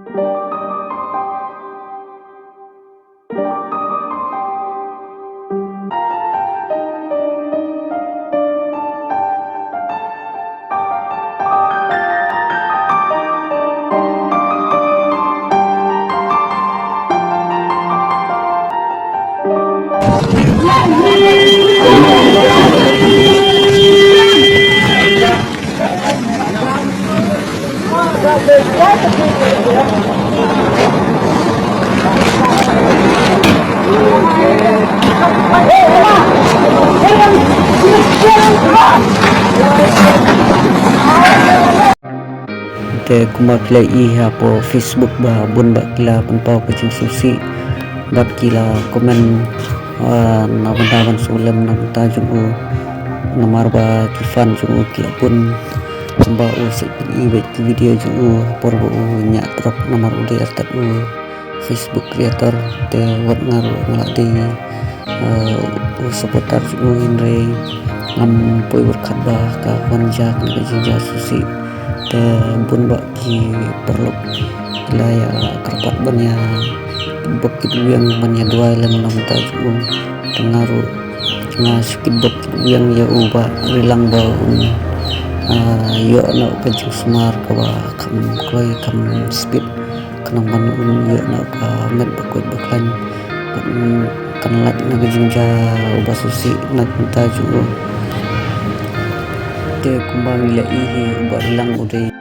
Te kumakla iha po Facebook ba bun ba kila pantau kacing susi bab kila komen na bandawan sulam na tajung u namar ba kifan jung kila pun ba u sik iwet video jung u por u nya trok namar u de atat u Facebook creator te wat ngaru ngaladi u seputar jung u inre ngam poi berkat ba ka wanjak na jinja susi te bun bak ki perlu laya kerpat banya bukit yang banya dua lem nam tajung tengaru cuma sikit bukit yang ya uba rilang bau yo na kajung semar kawa kam kloi kam speed kenang ban yo na ka met bakut baklan kan lat na kajung ja uba susi na tajung te kumbang ila ihi uba rilang ude